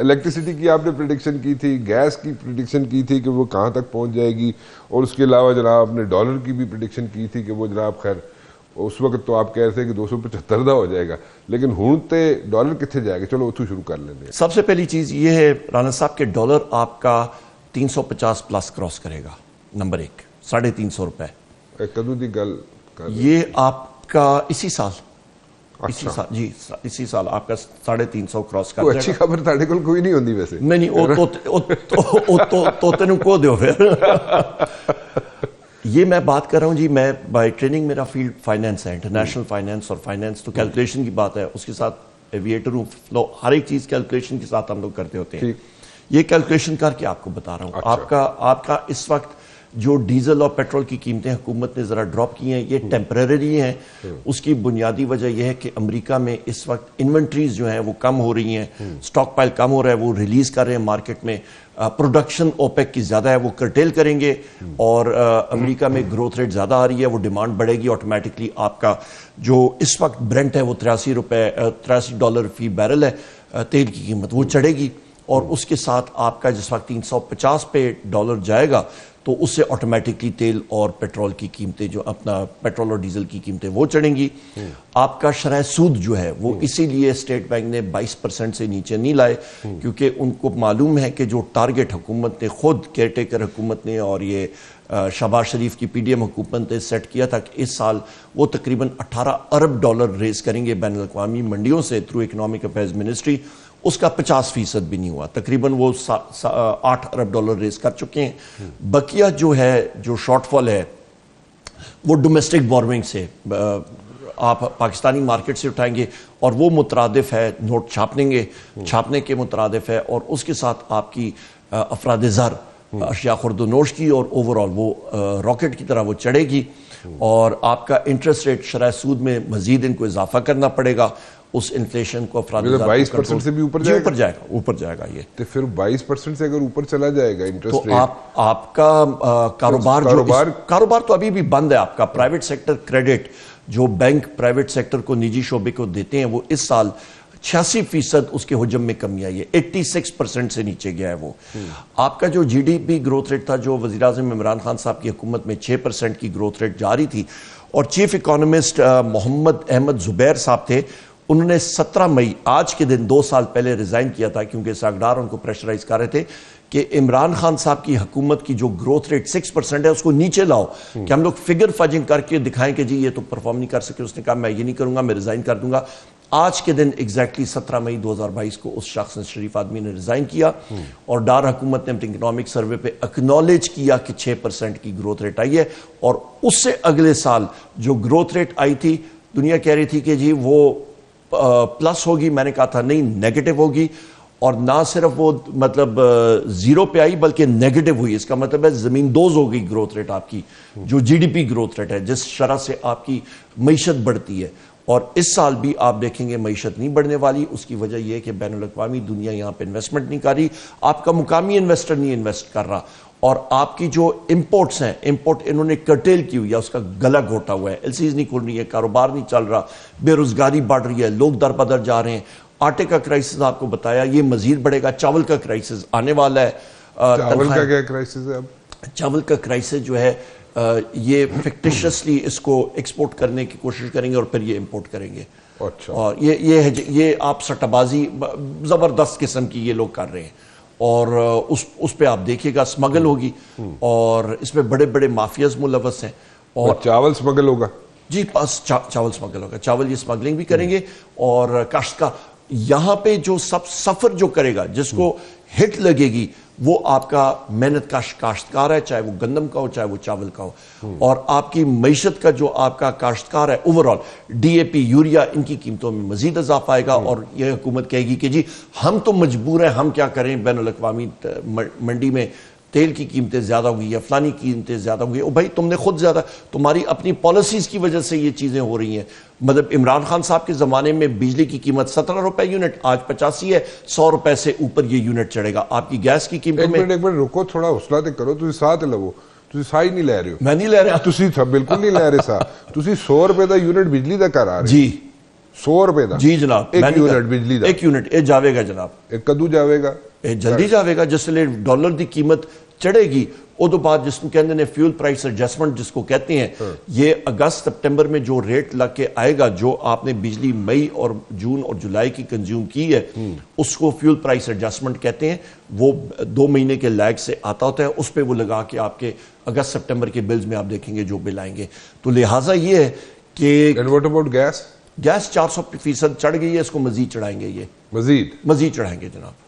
Electricity کی آپ نے پریڈکشن کی تھی, گیس کی پریڈکشن کی تھی کہ وہ کہاں تک پہنچ جائے گی, اور اس کے علاوہ جناب آپ نے ڈالر کی بھی پریڈکشن کی تھی کہ وہ جناب خیر اس وقت تو آپ کہہ رہے تھے کہ 275 دا ہو جائے گا, لیکن ہوں تے ڈالر کتنے جائے گا؟ چلو اتھو شروع کر لیتے ہیں. سب سے پہلی چیز یہ ہے رانا صاحب کہ ڈالر آپ کا 350 پلس کراس کرے گا, نمبر 1, 350 روپے. کدو دی گل کر یہ آپ کا اسی سال, اسی سال جی اسی سال آپ کا 350 کراس کر کوئی اچھی خبر تاڑے کول کوئی نہیں ہوندی ویسے. نہیں توتے نو کو دیو پھر. یہ میں بات کر رہا ہوں جی, میں بائی ٹریننگ میرا فیلڈ فائنینس ہے, انٹرنیشنل فائنینس, اور فائنینس تو کیلکولیشن کی بات ہے, اس کے ساتھ ایویٹر ہوں, فلو ہر ایک چیز کیلکولیشن کے ساتھ ہم لوگ کرتے ہوتے ہیں. یہ کیلکولیشن کر کے آپ کو بتا رہا ہوں. آپ کا اس وقت جو ڈیزل اور پیٹرول کی قیمتیں حکومت نے ذرا ڈراپ کی ہیں, یہ ٹیمپریری ہیں. اس کی بنیادی وجہ یہ ہے کہ امریکہ میں اس وقت انونٹریز جو ہیں وہ کم ہو رہی ہیں, سٹاک پائل کم ہو رہا ہے, وہ ریلیز کر رہے ہیں مارکیٹ میں. پروڈکشن اوپیک کی زیادہ ہے, وہ کرٹیل کریں گے, اور امریکہ میں گروتھ ریٹ زیادہ آ رہی ہے, وہ ڈیمانڈ بڑھے گی. آٹومیٹکلی آپ کا جو اس وقت برنٹ ہے وہ $83 فی بیرل ہے تیل کی قیمت, وہ چڑھے گی. اور اس کے ساتھ آپ کا جس وقت 350 پہ ڈالر جائے گا تو اس سے آٹومیٹکلی تیل اور پیٹرول کی قیمتیں, جو اپنا پیٹرول اور ڈیزل کی قیمتیں وہ چڑھیں گی. آپ کا شرح سود جو ہے وہ اسی لیے اسٹیٹ بینک نے 22% سے نیچے نہیں لائے, کیونکہ ان کو معلوم ہے کہ جو ٹارگٹ حکومت نے خود, کیئر ٹیکر حکومت نے اور یہ شہباز شریف کی پی ڈی ایم حکومت نے سیٹ کیا تھا کہ اس سال وہ تقریباً $18 ارب ریز کریں گے بین الاقوامی منڈیوں سے تھرو اکنامک افیئرز منسٹری. اس کا 50% بھی نہیں ہوا, تقریباً وہ $8 ارب ریز کر چکے ہیں. بقیہ جو ہے, جو شارٹ فال ہے وہ ڈومیسٹک بورونگ سے آپ پاکستانی مارکیٹ سے اٹھائیں گے, اور وہ مترادف ہے نوٹ چھاپنے کے مترادف ہے, اور اس کے ساتھ آپ کی افراد زر اشیاء خورد و نوش کی, اور اوورال وہ راکٹ کی طرح وہ چڑھے گی. اور آپ کا انٹرسٹ ریٹ شرح سود میں مزید ان کو اضافہ کرنا پڑے گا, اس انفلیشن کو افراد 22% سے بھی اوپر جائے گا. یہ تو پھر 22% سے اگر اوپر چلا جائے گا انٹرسٹ ریٹ, تو آپ کا کاروبار تو ابھی بھی بند ہے. آپ کا پرائیویٹ سیکٹر کریڈٹ جو بینک پرائیویٹ سیکٹر کو, نجی شعبے کو دیتے ہیں, وہ اس سال 86% اس کے حجم میں کمی آئی ہے, 86% سے نیچے گیا ہے وہ. آپ کا جو G D P growth rate تھا, جو وزیر اعظم عمران خان صاحب کی حکومت میں 6% کی گروتھ ریٹ جاری تھی, اور چیف اکانومسٹ محمد احمد زبیر صاحب تھے, انہوں نے 17 مئی آج کے دن 2 سال پہلے ریزائن کیا تھا, کیونکہ ساگدار ان کو پریشرائز کر رہے تھے کہ عمران خان صاحب کی حکومت کی جو گروتھ ریٹ 6% ہے اس کو نیچے لاؤ, کہ ہم لوگ فگر فجنگ کر کے دکھائیں کہ جی یہ تو پرفارم نہیں کر سکے. اس نے کہا میں یہ نہیں کروں گا, میں ریزائن کر دوں گا. آج کے دن ایگزیکٹلی 17 مئی 2022 کو اس شخص نے, شریف آدمی نے ریزائن کیا, اور ڈار حکومت نے اپنے اکنامک سروے پہ اکنالج کیا کہ 6% کی گروتھ ریٹ آئی ہے. اور اس سے اگلے سال جو گروتھ ریٹ آئی تھی, دنیا کہہ رہی تھی کہ جی وہ پلس ہوگی, میں نے کہا تھا نہیں, نیگیٹو ہوگی. اور نہ صرف وہ مطلب 0 پہ آئی بلکہ نیگیٹو ہوئی. اس کا مطلب ہے زمین دوز ہو گئی گروتھ ریٹ آپ کی, جو G D P growth rate ہے, جس شرح سے آپ کی معیشت بڑھتی ہے. اور اس سال بھی آپ دیکھیں گے معیشت نہیں بڑھنے والی. اس کی وجہ یہ ہے کہ بین الاقوامی دنیا یہاں پہ انویسٹمنٹ نہیں کر رہی, آپ کا مقامی انویسٹر نہیں انویسٹ کر رہا, اور آپ کی جو امپورٹس ہیں, امپورٹ انہوں نے کرٹیل کی ہوئی ہے, اس کا گلا گھوٹا ہوا ہے. ایل سیز نہیں کھل رہی ہے, کاروبار نہیں چل رہا, بے روزگاری بڑھ رہی ہے, لوگ در بدر جا رہے ہیں. آٹے کا کرائسس آپ کو بتایا, یہ مزید بڑھے گا. چاول کا کرائسس آنے والا ہے. چاول کا کیا کرائسس ہے اب؟ چاول کا کرائسس جو ہے یہ فکٹیشسلی اس کو ایکسپورٹ کرنے کی کوشش کریں گے اور پھر یہ امپورٹ کریں گے. اور یہ آپ سٹہ بازی زبردست قسم کی یہ لوگ کر رہے ہیں, اور اس پہ آپ دیکھیے گا اسمگل ہوگی, اور اس میں بڑے بڑے مافیاز ملوث ہیں. اور چاول اسمگل ہوگا جی, بس چاول اسمگل ہوگا. چاول یہ اسمگلنگ بھی کریں گے. اور کاشتکار یہاں پہ جو سفر جو کرے گا, جس کو ہٹ لگے گی, وہ آپ کا محنت کا کاشتکار ہے, چاہے وہ گندم کا ہو چاہے وہ چاول کا ہو. اور آپ کی معیشت کا جو آپ کا کاشتکار ہے, overall D A P, urea, ان کی قیمتوں میں مزید اضافہ آئے گا. اور یہ حکومت کہے گی کہ جی ہم تو مجبور ہیں, ہم کیا کریں, بین الاقوامی منڈی میں تیل کی قیمتیں زیادہ ہوئی یا فلانی قیمتیں زیادہ ہوئی. او بھائی تم نے خود زیادہ, تمہاری اپنی پالیسیز کی وجہ سے یہ چیزیں ہو رہی ہیں. مطلب عمران خان صاحب کے زمانے میں بجلی کی قیمت 17 روپے یونٹ, آج 85 ہے. 100 روپے سے اوپر یہ یونٹ چڑھے گا. آپ کی گیس کی قیمت میں ایک منٹ رکو, تھوڑا حوصلہ تے کرو, تسی ساتھ لو, تسی سائی نہیں لے رہے ہو. میں نہیں لے رہا, تسی بالکل نہیں لے رہے سا. تسی 100 روپے دا یونٹ بجلی دا کر آ رہے جی, 100 دا جی جناب ایک یونٹ بجلی دا ایک یونٹ یہ جاوے گا جناب ایک کدو جاوے گا جلدی جاوے گا جس لئے ڈالر دی قیمت چڑھے گی ادو بعد جس کو کہتے ہیں فیول پرائس ایڈجسٹمنٹ جس کو کہتے ہیں یہ اگست سپٹمبر میں جو ریٹ لگ کے آئے گا جو آپ نے بجلی مئی اور جون اور جولائی کی کنزیوم کی ہے اس کو فیول پرائس ایڈجسٹمنٹ کہتے ہیں وہ 2 مہینے کے لیگ سے آتا ہوتا ہے اس پہ وہ لگا کے آپ کے اگست سپٹمبر کے بلز میں آپ دیکھیں گے جو بل آئیں گے تو لہٰذا یہ ہے کہ گیس 400% چڑھ گئی ہے اس کو مزید چڑھائیں گے یہ مزید چڑھائیں گے جناب